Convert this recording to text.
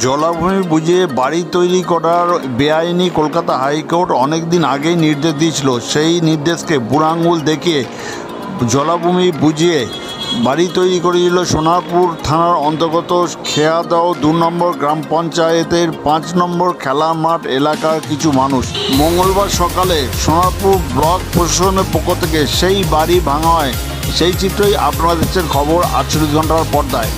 জলাভূমি বুঝিয়ে বাড়ি তৈরি করার বেআইনি কলকাতা হাইকোর্ট অনেক দিন আগেই নির্দেশ দিয়েছিল। সেই নির্দেশকে বুড়ো আঙুল দেখিয়ে জলাভূমি বুঝিয়ে বাড়ি তৈরি করেছিল সোনারপুর থানার অন্তর্গত খেয়াদাও 2 নম্বর গ্রাম পঞ্চায়েতের 5 নম্বর খেলা মাঠ এলাকার কিছু মানুষ। মঙ্গলবার সকালে সোনারপুর ব্লক প্রশাসনের পক্ষ থেকে সেই বাড়ি ভাঙা হয়। সেই চিত্রই আপনারা দেখছেন খবর 48 ঘন্টার পর্দায়।